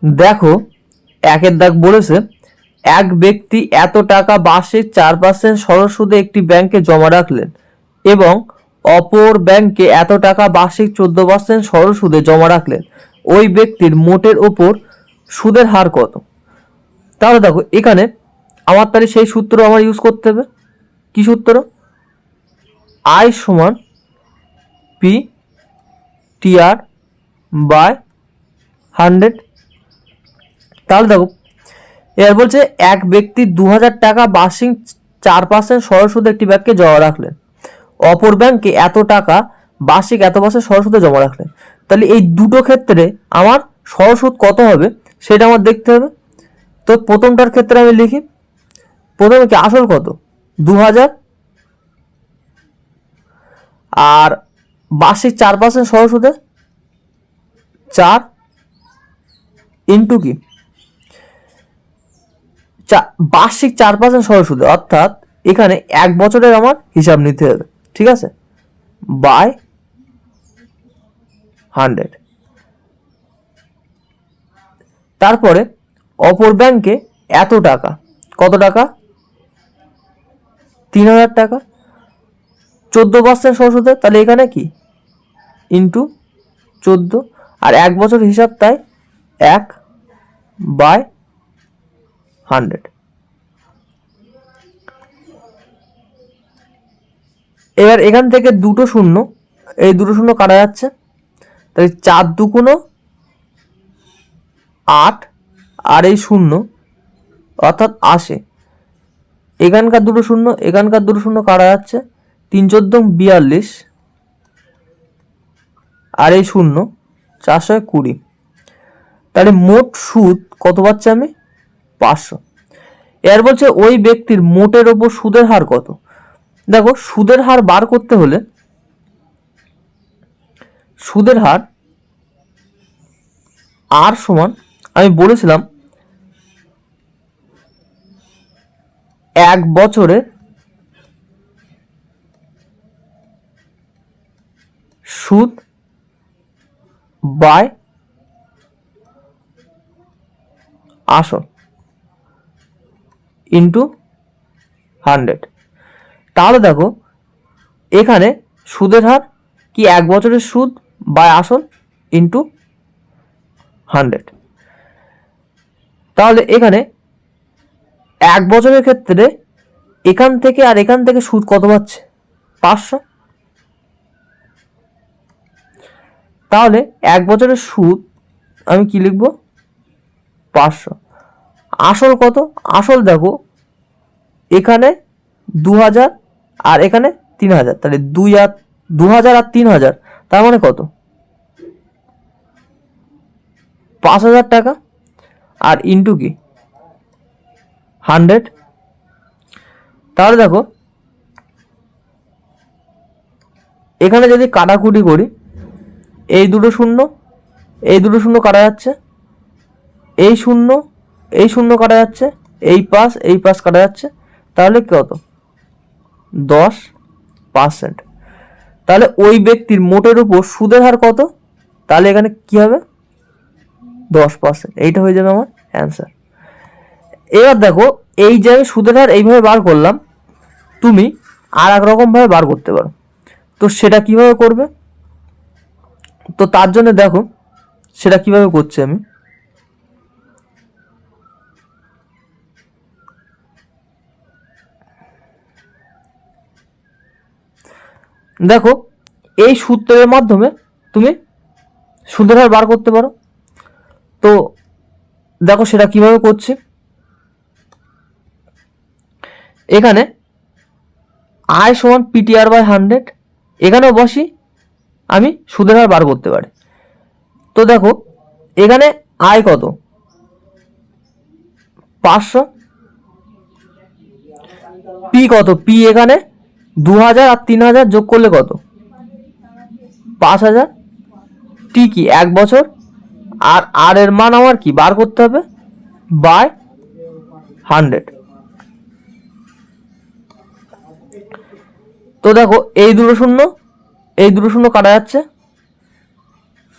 দেখো, একের দাগ বলেছে এক ব্যক্তি এত টাকা বার্ষিক 4% সরল সুদে একটি ব্যাংকে জমা রাখলেন এবং অপর ব্যাংকে এত টাকা বার্ষিক 14% সরল সুদে জমা রাখলেন। ওই ব্যক্তির মোটের ওপর সুদের হার কত? তাহলে দেখো এখানে আমার তাহলে সেই সূত্র আমার ইউজ করতে হবে। কি সূত্র? আই সমান পি টিআর বাই 100। তাহলে দেখো এর বলছে এক ব্যক্তি 2000 টাকা বার্ষিক 4% সরল সুদে একটি ব্যাংকে জমা রাখলেন, অপর ব্যাংকে এত টাকা বার্ষিক এত বছর সরল সুদে জমা রাখলেন। তাহলে এই দুটো ক্ষেত্রে আমার সরল সুদ কত হবে সেটা আমার দেখতে হবে। তো প্রথমটার ক্ষেত্রে আমি লিখি, প্রথমে কি আসল কত 2000 আর বার্ষিক 4% সরল সুদে 4 ইন্টু কি বার্ষিক 4% সরল সুদে, অর্থাৎ এখানে এক বছরের আমার হিসাব নিতে হবে, ঠিক আছে, বাই 100। তারপরে অপর ব্যাংকে এত টাকা, কত টাকা 3000 টাকা 14% সরল সুদে, তাহলে এখানে কি ইন্টু 14 আর এক বছর হিসাব, তাই 1 বাই 100। এবার এখান থেকে দুটো শূন্য, এই দুটো শূন্য কাটা যাচ্ছে, তাই 4 2 8 আর এই শূন্য অর্থাৎ 80। এখানকার দুটো শূন্য এখানকার দুটো শূন্য কাটা যাচ্ছে, 3 14 42 আর এই শূন্য 420। তাহলে মোট সুদ কত পাচ্ছি আমি 500। এর বলছে ওই ব্যক্তির মোটের ওপর সুদের হার কত। দেখো সুদের হার বার করতে হলে সুদের হার আর সমান আমি বলেছিলাম এক বছরে সুদ বাই আসল ইন্টু 100। তাহলে দেখো এখানে সুদের হার কি এক বছরের সুদ বাই আসল ইন্টু 100। তাহলে এখানে এক বছরের ক্ষেত্রে এখান থেকে আর এখান থেকে সুদ কত পাচ্ছে 500। তাহলে এক বছরের সুদ আমি কি লিখব 500। আসল কত? আসল দেখো এখানে 2000 আর এখানে 3000, তাহলে 2000 আর 3000, তার মানে কত 5000 টাকা আর ইন্টু কি 100। তাহলে দেখো এখানে যদি কাটাকুটি করি, এই দুটো শূন্য এই দুটো শূন্য কাটা যাচ্ছে, এই শূন্য কাটা যাচ্ছে, এই পাশ কাটা যাচ্ছে, তাহলে কত 10%। তাহলে ওই ব্যক্তির মোটের উপর সুদের হার কত, তাহলে এখানে কি হবে 10%। এইটা হয়ে যাবে আমার অ্যান্সার। এবার দেখো এই যে আমি সুদের হার এইভাবে বার করলাম, তুমি আর এক রকমভাবে বার করতে পারো। তো সেটা কিভাবে করবে? তো তার জন্য দেখো সেটা কিভাবে করছি আমি। দেখো এই সূত্রের মাধ্যমে তুমি সুদের হার বার করতে পারো। তো দেখো সেটা কিভাবে করছি। এখানে আই সমান পিটিআর বাই 100, এখানেও বসি আমি সুদের হার বার করতে পারি। তো দেখো এখানে আয় কত 500, পি কত, পি এখানে 2000 আর 3000 যোগ করলে কত 5000, টি কি এক বছর, আর আর এর মান আমার কি বার করতে হবে বাই 100। তো দেখো এই দুটো শূন্য কাটা যাচ্ছে,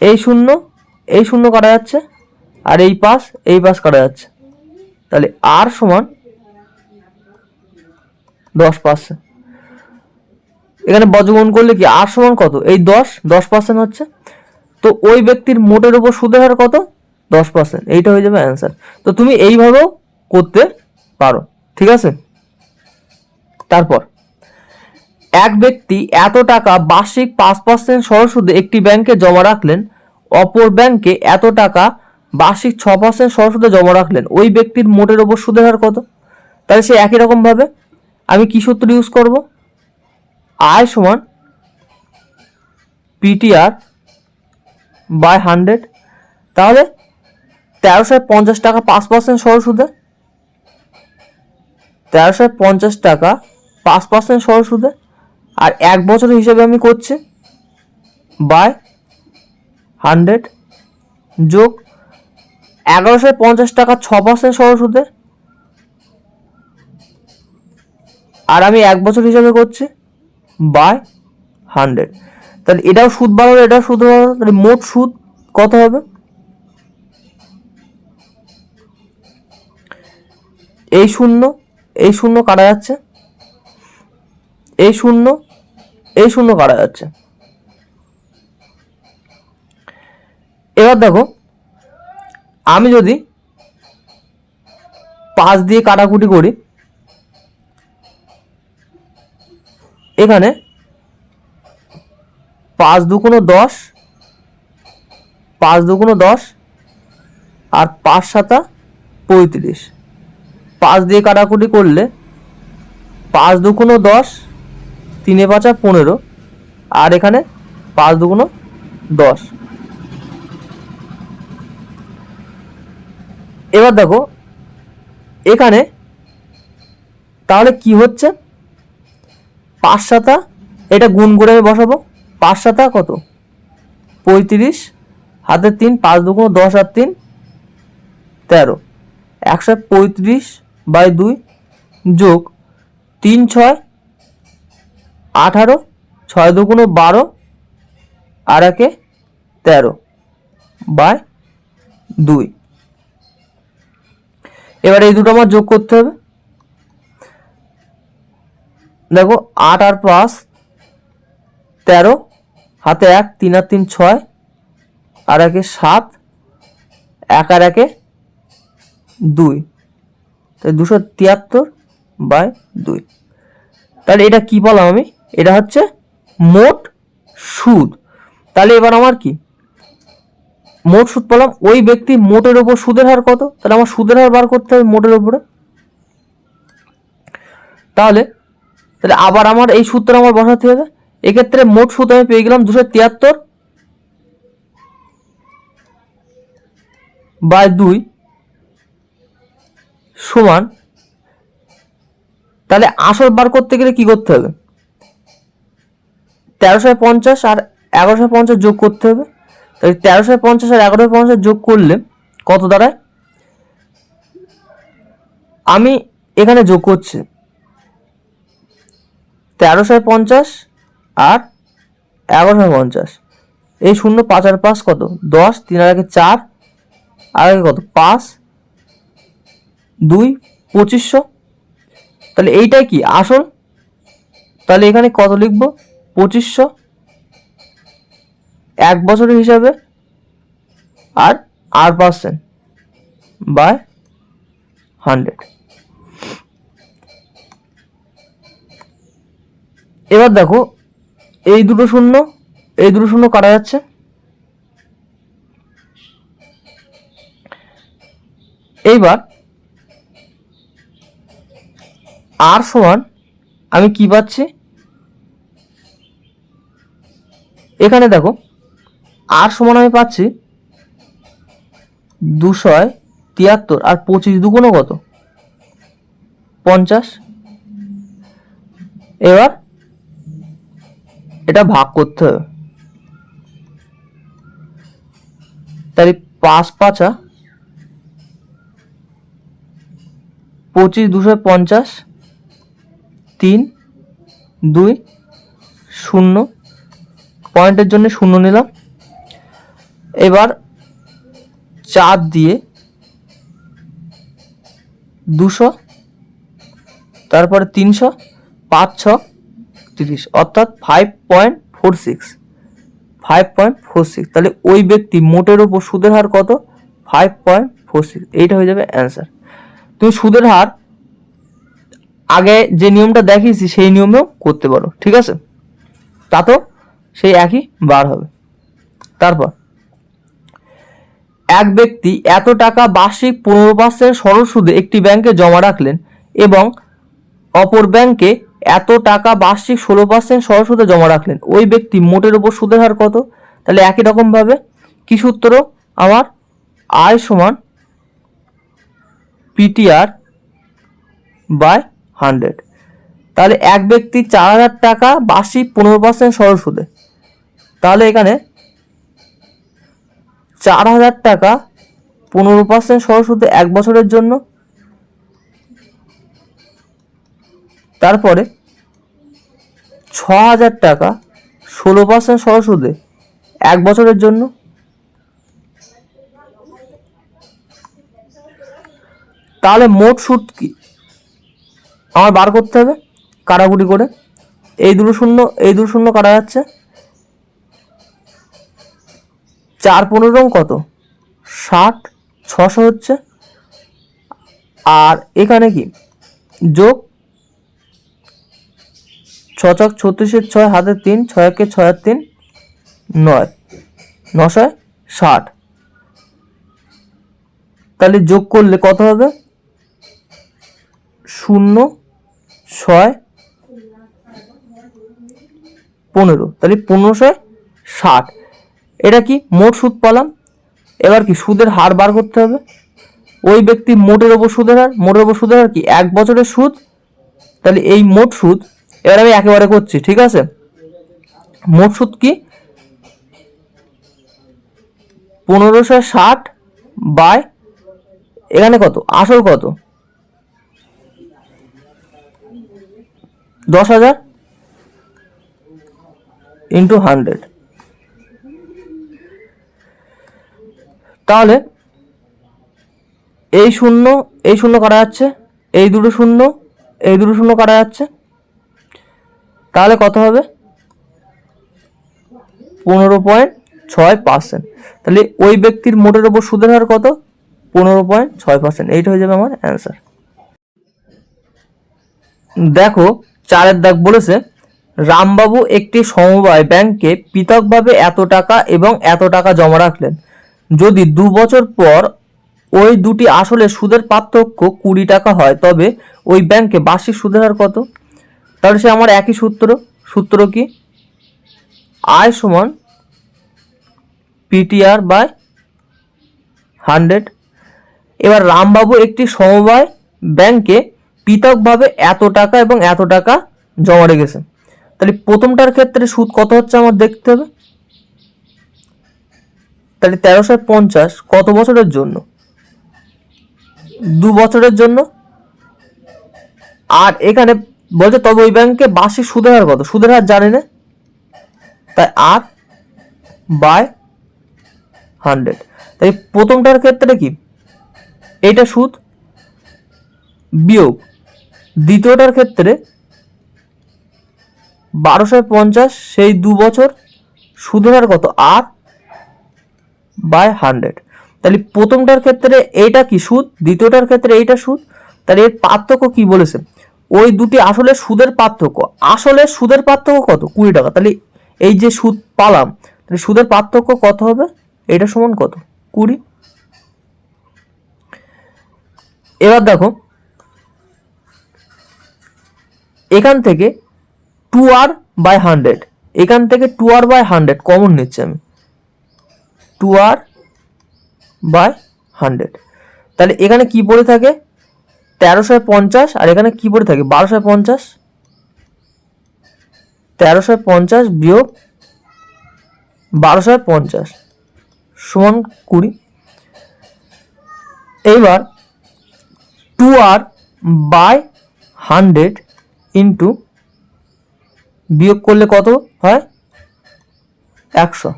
এই শূন্য কাটা যাচ্ছে, আর এই পাশ কাটা যাচ্ছে, তাহলে আর সমান 10%। এখানে বর্গমূল করলে কি আর সমান কত, এই 10% হচ্ছে। তো ওই ব্যক্তির মোটের উপর সুদের হার কত, 10%, এইটা হয়ে যাবে অ্যান্সার। তো তুমি এইভাবেও করতে পারো, ঠিক আছে। তারপর এক ব্যক্তি এত টাকা বার্ষিক 5% সরল সুদে একটি ব্যাংকে জমা রাখলেন, অপর ব্যাংকে এত টাকা বার্ষিক 6% সরল সুদে জমা রাখলেন, ওই ব্যক্তির মোটের উপর সুদের হার কত। তাহলে সে একই রকম ভাবে আমি কি সূত্র ইউজ করব, আয় সমান পিটিআর বাই 100। তাহলে 1350 টাকা 5% সরল সুদে, 1350 টাকা 5% সরল সুদে, আর 1 বছরের হিসাবে আমি করছি বাই 100 যোগ 1150 টাকা 6% সরল সুদে, আর আমি 1 বছর হিসাবে করছি বাই 100। তাহলে এটাও সুদ বাড়ালো, এটাও সুদ বাড়ালো, তাহলে মোট সুদ কত হবে, এই শূন্য কাটা যাচ্ছে, এই শূন্য কাটা যাচ্ছে। এবার দেখো আমি যদি 5 দিয়ে কাটাকুটি করি, এখানে 5 দুগুণ 10, 5 দুগুণ 10 আর 5 সাতা 35। 5 দিয়ে কাটাকুটি করলে 5 দুগুণ 10, 3 5 15, আর এখানে 5 দুগুণ 10। এবার দেখো এখানে তাহলে কি হচ্ছে, 5 সাতা এটা গুণ করে আমি বসাবো, 5 সাতা কত 35, হাতে 3, 5 দুগুণ 10 আর 3 13, 135/2 যোগ 3 6 18, 6 দুগুণ 12 আর 1 13/2। এবার এই দুটো আমার যোগ করতে হবে। দেখো 8 আর 5 13, হাতে 1, 3 আর 3 6 আর 1 7, 1 আর 1 2, তাই 273/2। তাহলে এটা কি বললাম আমি, এটা হচ্ছে মোট সুদ। তাহলে এবার আমার কি মোট সুদ পেলাম, ওই ব্যক্তির মোটের উপর সুদের হার কত, তাহলে আমার সুদের হার বার করতে হবে মোটের উপরে। তাহলে আবার আমার এই সূত্র আমার বসাতে হবে। এক্ষেত্রে মোট সুদ আমি পেয়ে গেলাম 273/2 সমান, তাহলে আসল বার করতে গেলে কি করতে হবে, 1350 আর 1150 যোগ করতে হবে। তাহলে 1350 আর 1150 যোগ করলে কত দাঁড়ায়, আমি এখানে যোগ করছি 1350 আর 1150, এই 0 5 আর 5 কত 10, 3 আর 1 4 আর 1 কত 5, 2 2500। তাহলে এইটাই কি আসল, তাহলে এখানে কত লিখবো 2500 1 বছরের হিসাবে, আর 8%/100। এবার দেখো এই দুটো শূন্য কাটা যাচ্ছে, এইবার আর সমান আমি কি পাচ্ছি, এখানে দেখো আর সমান আমি পাচ্ছি 273, আর 25 দুগুণ কত 50। এবার এটা ভাগ করতে হবে, তাহলে 5 5 25, 250, 3 2 0, পয়েন্টের জন্য 0 নিলাম। এবার 4 দিয়ে 200, তারপরে 300, 5 6 30, অর্থাৎ 5.46। তাহলে ওই ব্যক্তি মোটের উপর সুদের হার কত? 5.46। এইটা হয়ে যাবে অ্যান্সার। তুমি সুদের হার আগে যে নিয়মটা দেখিয়েছি সেই নিয়মেও করতে পারো, ঠিক আছে? তাতেও সেই একই বার হবে। তারপর এক ব্যক্তি এত টাকা বার্ষিক 15% সরল সুদে একটি ব্যাংকে জমা রাখলেন এবং অপর ব্যাংকে এত টাকা বার্ষিক 16% সরল সুদে জমা রাখলেন। ওই ব্যক্তি মোটের উপর সুদের হার কত? তাহলে একই রকমভাবে কি সূত্র আমার? আয় সমান পিটিআর বাই 100। তাহলে এক ব্যক্তি 4000 টাকা বার্ষিক 15% সরল সুদে, তাহলে এখানে 4000 টাকা 15% সরল সুদে 1 বছরের জন্য, তারপরে 6000 টাকা 16% সরল সুদে 1 বছরের জন্য, তাহলে মোট সুদ কি আমার বার করতে হবে কাটাকুটি করে। এই দুটো শূন্য কাটা যাচ্ছে, 4 15 কত? 60, 600 হচ্ছে। আর এখানে কি যোগ 6 ছক 36, 6 হাতে 3, 6 একে 6 আর 3 9, 9 60। তাহলে যোগ করলে কত হবে? 0 6 15, তাহলে 1560। এটা কি মোট সুদ পেলাম। এবার কি সুদের হার বার করতে হবে। ওই ব্যক্তি মোটের ওপর সুদের হার কি 1 বছরের সুদ। তাহলে এই মোট সুদ এবার আমি একেবারে করছি, ঠিক আছে? মোট সুদ কি 1560 বাই এখানে কত আসল কত 10,000 ইন্টু 100। তাহলে এই শূন্য কাটা যাচ্ছে, এই দুটো শূন্য কাটা যাচ্ছে, তাহলে কত হবে? 15.6%। তাহলে ওই ব্যক্তির মোটের ওপর সুদের হার কত? 15.6%। এইটা হয়ে যাবে আমার অ্যান্সার। দেখো 4 দাগ বলেছে রামবাবু একটি সমবায় ব্যাংকে পৃথকভাবে এত টাকা এবং এত টাকা জমা রাখলেন। যদি 2 বছর পর ওই দুটি আসলে সুদের পার্থক্য 20 টাকা হয় তবে ওই ব্যাংকে বার্ষিক সুদের হার কত? তাহলে সে আমার একই সূত্র কি? আয় সমান পিটিআর বাই 100। এবার রামবাবু একটি সমবায় ব্যাংকে পৃথকভাবে এত টাকা এবং এত টাকা জমা রেখেছে। তাহলে প্রথমটার ক্ষেত্রে সুদ কত হচ্ছে আমার দেখতে হবে। তাহলে 1350 কত বছরের জন্য? 2 বছরের জন্য। আর এখানে বলছে তবে ওই ব্যাংকে বার্ষিক সুদের হার কত? সুদের হার জানি না, তাই 8 বাই 100। তাই প্রথমটার ক্ষেত্রে কি এইটা সুদ বিয়োগ দ্বিতীয়টার ক্ষেত্রে 1250 সেই 2 বছর সুদের হার কত? 8 বাই 100। তাহলে প্রথমটার ক্ষেত্রে এইটা কি সুদ, দ্বিতীয়টার ক্ষেত্রে এইটা সুদ। তাহলে এর পার্থক্য কি বলেছে? ওই দুটি আসলে সুদের পার্থক্য, আসলে সুদের পার্থক্য কত? 20 টাকা। তাহলে এই যে সুদ পালাম, তাহলে সুদের পার্থক্য কত হবে? এটা সমান কত? 20। এবার দেখো এখান থেকে 2r বাই 100, এখান থেকে 2r বাই 100 কমন নিচ্ছি আমি, 2r বাই 100। তাহলে এখানে কি পড়ে থাকে? 1350 আর এখানে কি পড়ে থাকে? 1250। 1350 বিয়োগ 1250 সমান 20। এইবার 2r বাই 100 ইন্টু বিয়োগ করলে কত হয়? 100,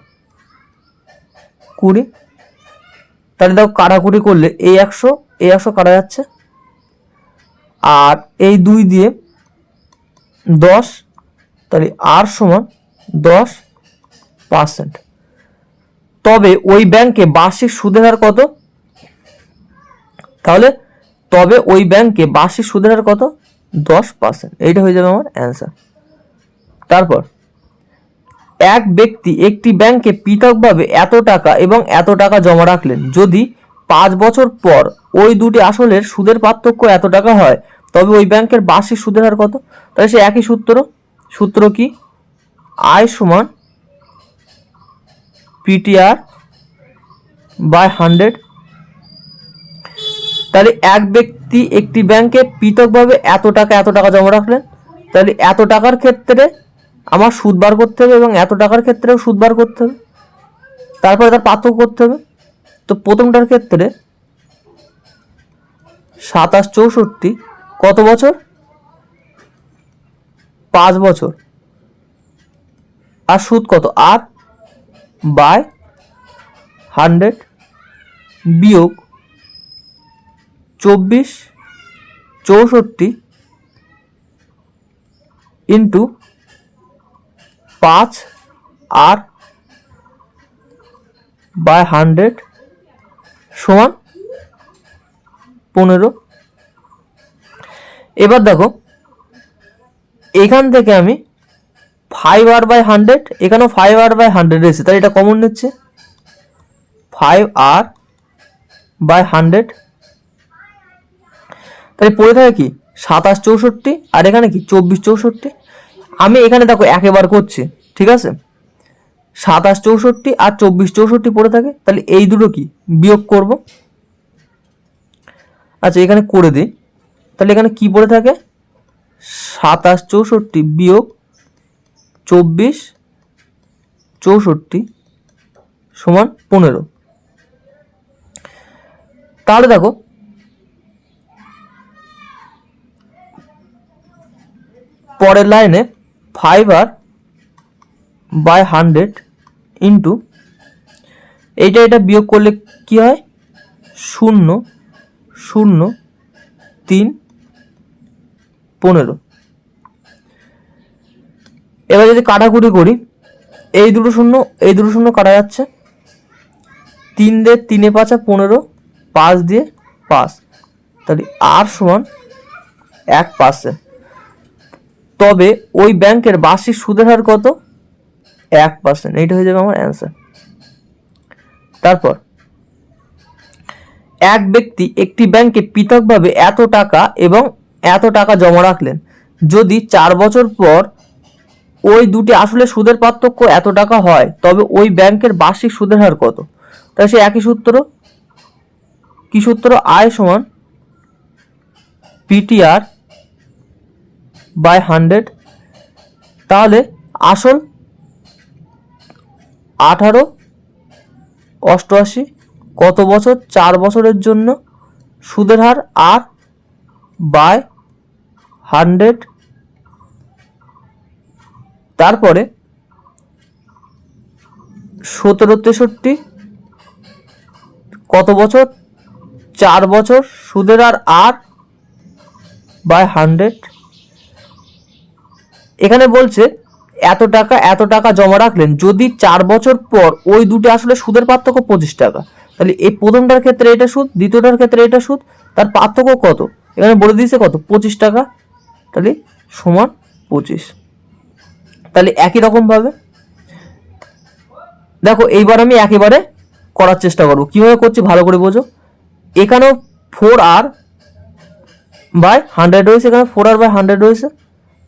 20। তাহলে দেখো কাটাকুটি করলে এই 100 কাটা যাচ্ছে, আর এই 2 দিয়ে 10, তাহলে আর সমান 10%। তবে ওই ব্যাংকে বার্ষিক সুদের হার কত? তাহলে তবে ওই ব্যাংকে বার্ষিক সুদের হার কত? 10%। এইটা হয়ে যাবে আমার অ্যান্সার। তারপর এক ব্যক্তি একটি ব্যাংকে পৃথকভাবে এত টাকা এবং এত টাকা জমা রাখলেন, যদি 5 বছর পর ওই দুটি আসলের সুদের পার্থক্য এত টাকা হয়, তবে ওই ব্যাংকের বার্ষিক সুদের হার কত? তাহলে সে একই সূত্র কি? আয় সমান পিটিআর বাই 100। তাহলে এক ব্যক্তি একটি ব্যাংকে পৃথকভাবে এত টাকা জমা রাখলেন, তাহলে এত টাকার ক্ষেত্রে আমার সুদ বার করতে হবে এবং এত টাকার ক্ষেত্রেও সুদ বার করতে হবে, তারপরে তার পার্থক্য করতে হবে। তো প্রথমটার ক্ষেত্রে 27 64 কত বছর? 5 বছর, আর সুদ কত? আর বাই 100 বিয়োগ 24 64 ইন্টু 5 আর বাই 100 সমান 15। এবার দেখো এখান থেকে আমি 5 আর বাই 100, এখানেও 5 আর বাই 100 এসেছে, তাহলে এটা কমন নিচ্ছে, 5 আর বাই 100। তাহলে পড়ে থাকে কি 27 64, আর এখানে কি 24 64। আমি এখানে দেখো একেবার করছি, ঠিক আছে, 27 64 আর 24 64 পড়ে থাকে, তাহলে এই দুটো কি বিয়োগ করব। আচ্ছা এখানে করে দিই, তাহলে এখানে কি পড়ে থাকে? 27 64 বিয়োগ 24 64 সমান 15। তাহলে দেখো পরের লাইনে 5 আর বাই 100 ইন্টু এটা বিয়োগ করলে কি হয়? 0 0 3 15। এবার যদি কাটাকুটি করি, এই দুটো শূন্য কাটা যাচ্ছে, 3 দিয়ে 3 5 15, 5 দিয়ে 5, তাহলে আর সমান 1%। তবে ওই ব্যাংকের বার্ষিক সুদের হার কত? 1%। এইটা হয়ে যাবে আমার অ্যান্সার। তারপর এক ব্যক্তি একটি ব্যাংকে পৃথকভাবে এত টাকা এবং এত টাকা জমা রাখলেন, যদি 4 বছর পর ওই দুটি আসলে সুদের পার্থক্য এত টাকা হয়, তবে ওই ব্যাংকের বার্ষিক সুদের হার কত? তাহলে সে একই সূত্র, আয় সমান পিটিআর বাই 100। তাহলে আসল 18 88 কত বছর? 4 বছরের জন্য, সুদের হার আর বাই 100। তারপরে 17 63 কত বছর? 4 বছর, সুদের হার আর বাই 100। এখানে বলছে এত টাকা জমা রাখলেন, যদি 4 বছর পর ওই দুটি আসলে সুদের পার্থক্য 25 টাকা। তাহলে এই প্রথমটার ক্ষেত্রে এটা সুদ, দ্বিতীয়টার ক্ষেত্রে এটা সুদ, তার পার্থক্য কত? এখানে বলে দিয়েছে কত? 25 টাকা, তাহলে সমান 25। তাহলে একই রকমভাবে দেখো এইবার আমি একেবারে করার চেষ্টা করব। কিভাবে করছি ভালো করে বোঝো। এখানেও 4 আর বাই 100 রয়েছে, এখানে 4 আর বাই 100 রয়েছে,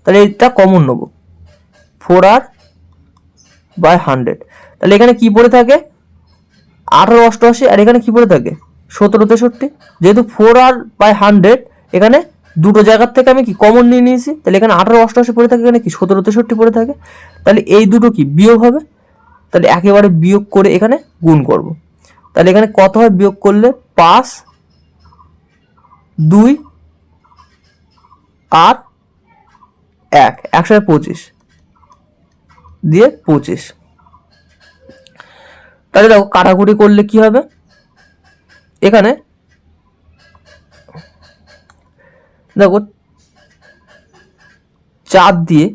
তাহলে এটা কমন নেব, 4 আর বাই 100। তাহলে এখানে কি পড়ে থাকে? 18 88, আর এখানে কি পড়ে থাকে? 17 63। যেহেতু 4 আর বাই 100 এখানে দুটো জায়গার থেকে আমি কি কমন নিয়ে নিয়েছি, তাহলে এখানে 18 88 পড়ে থাকে, এখানে কি 17 63 পড়ে থাকে। তাহলে এই দুটো কি বিয়োগ হবে, তাহলে একেবারে বিয়োগ করে এখানে গুণ করব। তাহলে এখানে কত হয় বিয়োগ করলে? 5 2 আর 1 125 দিয়ে 25। তাহলে দেখো কাটাকুটি করলে কি হবে? এখানে দেখো 4 দিয়ে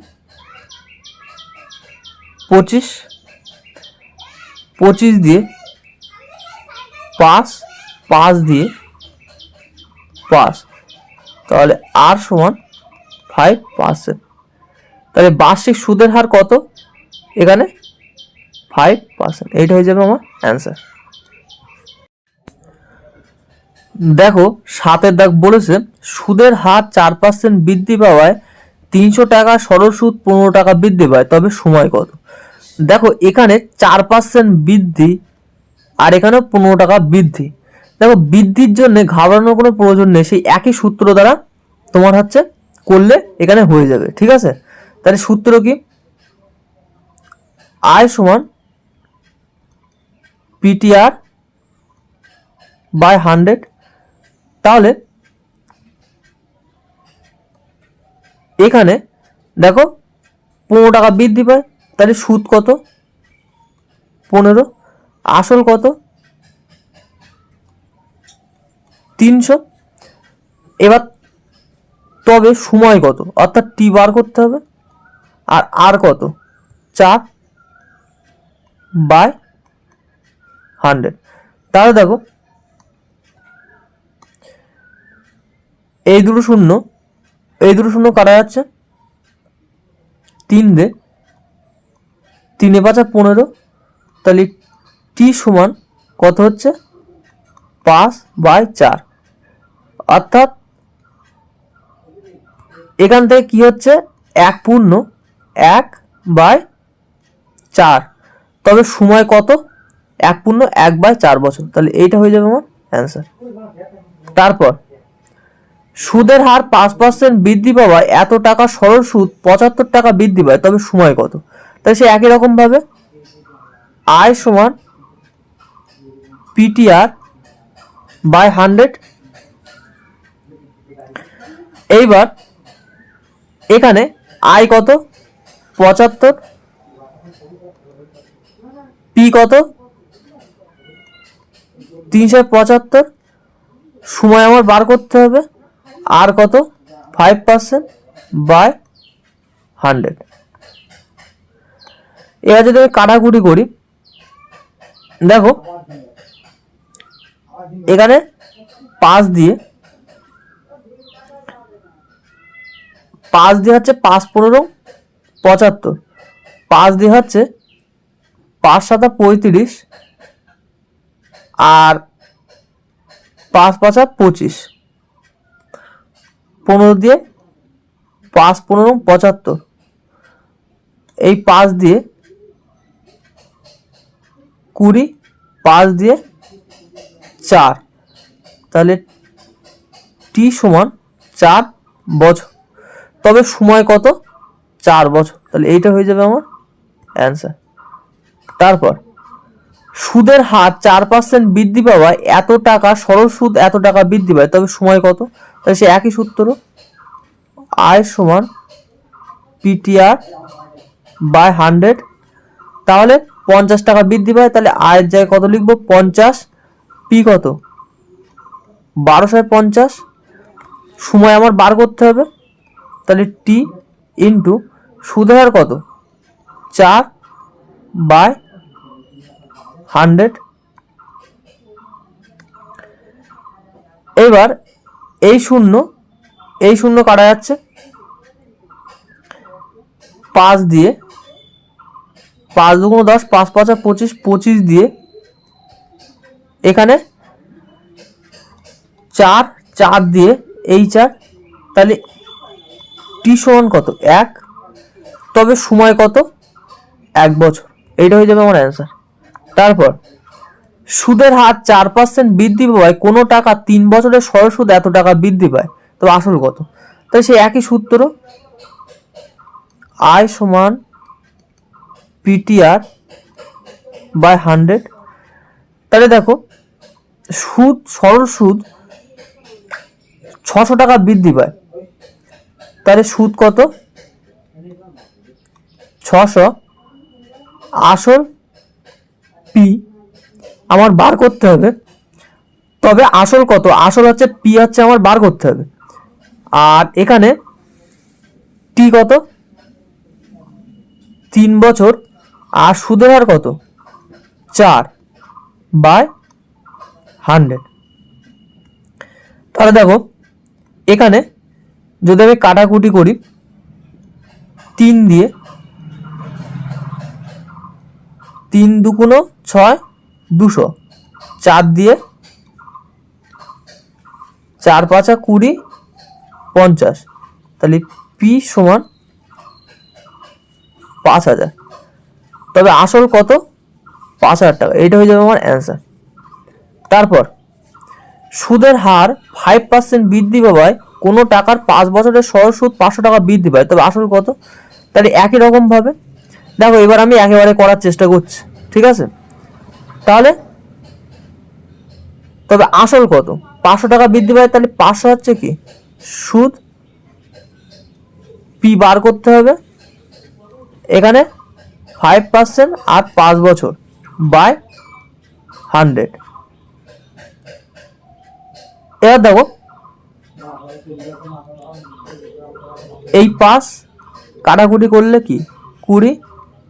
25, 25 দিয়ে 5, 5 দিয়ে 5, তাহলে আর সমান 5%। তাহলে বার্ষিক সুদের হার কত? এখানে 5%। এইটা হয়ে যাবে আমার অ্যান্সার। দেখো 7 দাগ বলেছে সুদের হার 4% বৃদ্ধি পাওয়ায় 300 টাকা সরল সুদ 15 টাকা বৃদ্ধি পায়, তবে সময় কত? দেখো এখানে 4% বৃদ্ধি আর এখানে 15 টাকা বৃদ্ধি। দেখো বৃদ্ধির জন্য ঘাবড়ানোর কোনো প্রয়োজন নেই, সেই একই সূত্র দ্বারা তোমার হচ্ছে করলে এখানে হয়ে যাবে, ঠিক আছে? তাহলে সূত্র কি? আয় সমান পিটিআর বাই 100। তাহলে এখানে দেখো 15 টাকা বৃদ্ধি পায়, তাহলে সুদ কত? 15। আসল কত? 300। এবার তবে সময় কত, অর্থাৎ টি বার করতে হবে। আর কত? 4/100। তাহলে দেখো এই দুটো শূন্য কাটা যাচ্ছে, 3 দিয়ে 3 5 15। তাহলে টি সমান কত হচ্ছে? 5/4। অর্থাৎ এখান থেকে কি হচ্ছে? 1/1/4। তবে সময় কত? 1/1/4 বছর। তাহলে এইটা হয়ে যাবে আমার অ্যান্সার। তারপর সুদের হার 5% বৃদ্ধি পাওয়ায় এত টাকা সরল সুদ 75 টাকা বৃদ্ধি পায়, তবে সময় কত? তাহলে সে একই রকম ভাবে আয় সমান পিটিআর বাই 100। এইবার এখানে আয় কত? 75, পি কত? 375। সময় আমার বার করতে হবে। আর কত? 5% বাই 100। এবার যদি আমি কাটাকুটি করি, দেখো এখানে 5 দিয়ে হচ্ছে 5 15 75, 5 দিয়ে হচ্ছে 5 7 35, আর 5 5 25, 15 দিয়ে 5 15 75, এই 5 দিয়ে 20, 5 দিয়ে 4। তাহলে টি সমান 4 বছর, তবে সময় কত? 4 বছর। তাহলে এইটা হয়ে যাবে আমার অ্যান্সার। তারপর সুদের হার 4% বৃদ্ধি পাওয়ায় এত টাকা সরল সুদ এত টাকা বৃদ্ধি পায়, তবে সময় কত? তাহলে সে একই সূত্র, আয় সমান পিটিআর বাই 100। তাহলে 50 টাকা বৃদ্ধি পায়, তাহলে আয়ের জায়গায় কত লিখবো? 50। পি কত? 1250। সময় আমার বার করতে হবে, তাহলে টি ইন্টু সুদের হার কত? 4/100। এবার এই শূন্য কাটা যাচ্ছে, 5 দিয়ে 5 2 10, 5 5 25, 25 দিয়ে এখানে 4 দিয়ে এই 4। তাহলে টি সমান কত? 1। তবে সময় কত? 1 বছর। এইটা হয়ে যাবে আমার অ্যান্সার। তারপর সুদের হার 4% বৃদ্ধি পাওয়ায় কোনো টাকা 3 বছরের সরল সুদ এত টাকা বৃদ্ধি পায়, তবে আসল কত? তাহলে সেই একই সূত্র, আয় সমান পিটিআর বাই 100। তাহলে দেখো সরল সুদ 600 টাকা বৃদ্ধি পায়, তাহলে সুদ কত? 600। আসল পি আমার বার করতে হবে, তবে আসল কত, আসল হচ্ছে পি হচ্ছে আমার বার করতে হবে। আর এখানে টি কত 3 বছর, আর সুদের হার কত 4/100। তাহলে দেখো এখানে যদি আমি কাটাকুটি করি 3 দিয়ে, 3 দুগুণ 6 200, 4 দিয়ে 4 5 20 50, তাহলে পি সমান 5000। তবে আসল কত 5000 টাকা, এটা হয়ে যাবে আমার অ্যান্সার। তারপর সুদের হার 5% বৃদ্ধি পাওয়ায় কোনো টাকার 5 বছরের সরল সুদ 500 টাকা বৃদ্ধি পায়, তবে আসল কত। তাহলে একই রকম ভাবে দেখো এবার আমি একেবারে করার চেষ্টা করছি, ঠিক আছে। তাহলে তবে আসল কত 500 টাকা বৃদ্ধি পায়, তাহলে 500 হচ্ছে কি সুদ, পি বার করতে হবে। এখানে 5% আর 5 বছর বাই 100। এবার দেখো এই 5 কাটাকুটি করলে কি 20,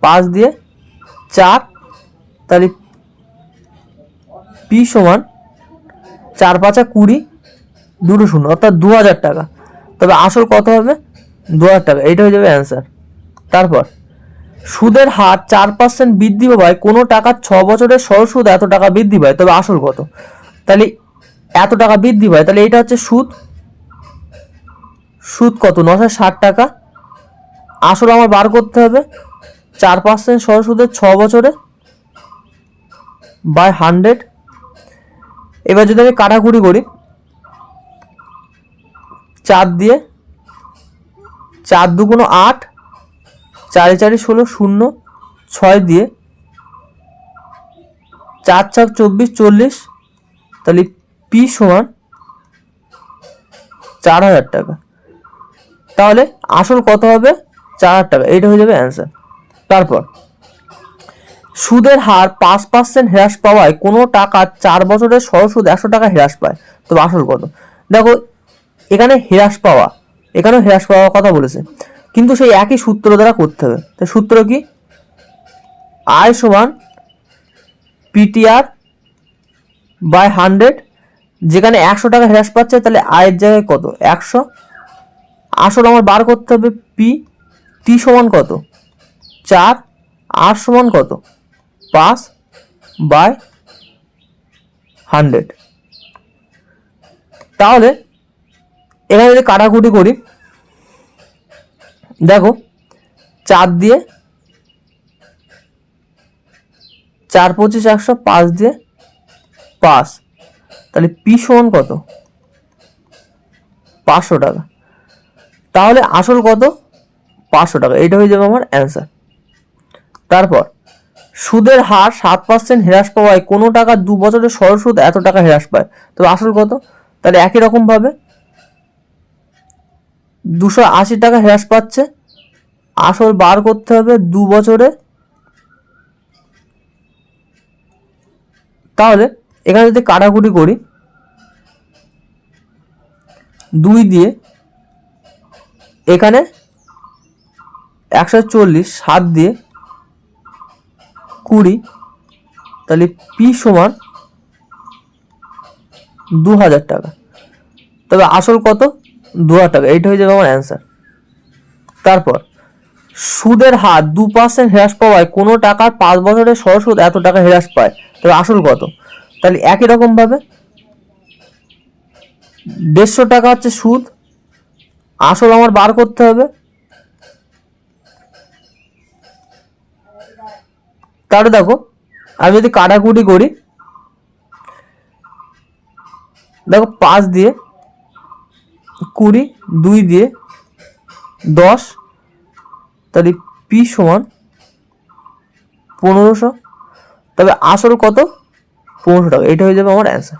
5 দিয়ে 4, তাহলে পি সমান 4 5 20 2 0, অর্থাৎ 2000 টাকা। তবে আসল কত হবে 2000 টাকা, এইটা হয়ে যাবে অ্যান্সার। তারপর সুদের হার 4% বৃদ্ধি পাওয়ায় কোনো টাকার 6 বছরের সরল সুদ এত টাকা বৃদ্ধি পায়, তবে আসল কত। তাহলে এত টাকা বৃদ্ধি পায়, তাহলে এটা হচ্ছে সুদ, সুদ কত 960 টাকা। আসল আমার বার করতে হবে 4% সরল সুদের 6 বছরে বাই 100। এবার যদি আমি কাটাকুটি করি 4 দিয়ে 4 দুগুণ 8, 4 4 16 0, 6 দিয়ে 4 4 24 40, তাহলে পি সমান 4000 টাকা। তাহলে আসল কত হবে 4000 টাকা, এইটা হয়ে যাবে অ্যান্সার। তারপর সুদের হার 5% হ্রাস পাওয়ায় কোনো টাকা 4 বছরের সরল সুদ 100 টাকা হ্রাস পায়, তবে আসল কত। দেখো এখানে হ্রাস পাওয়া, এখানেও হ্রাস পাওয়ার কথা বলেছে, কিন্তু সেই একই সূত্র দ্বারা করতে হবে। তো সূত্র কি আয় সমান পিটিআর বাই 100, যেখানে 100 টাকা হ্রাস পাচ্ছে তাহলে আয়ের জায়গায় কত 100। আসল আমার বার করতে হবে পি, টি সমান কত 4, আর সমান কত 5/100। তাহলে এখানে যদি কাটাকুটি করি দেখো 4 দিয়ে 4 25 100, 5 দিয়ে 5, তাহলে পি সমান কত 500 টাকা। তাহলে আসল কত 500 টাকা, এটা হয়ে যাবে আমার অ্যান্সার। তারপর সুদের হার 7% হ্রাস পাওয়ায় কোনো টাকা 2 বছরের সরল সুদ এত টাকা হ্রাস পায়, তবে আসল কত। তাহলে একই রকম ভাবে 280 টাকা হ্রাস পাচ্ছে, আসল বার করতে হবে 2 বছরে। তাহলে এখানে যদি কাটাকুটি করি 2 দিয়ে এখানে 140, 7 দিয়ে 20, তাহলে পি সমান 2000 টাকা। তবে আসল কত 2000 টাকা, এইটা হয়ে যাবে আমার অ্যান্সার। তারপর সুদের হার 2% হ্রাস পাওয়ায় কোনো টাকার 5 বছরের সরল সুদ এত টাকা হ্রাস পায়, তবে আসল কত। তাহলে একই রকম ভাবে 150 টাকা হচ্ছে সুদ, আসল আমার বার করতে হবে। তাহলে দেখো আমি যদি কাটাকুটি করি দেখো 5 দিয়ে 20, 2 দিয়ে 10, তাহলে পি সমান 1500। তবে আসল কত 1500 টাকা, এটা হয়ে যাবে আমার অ্যান্সার।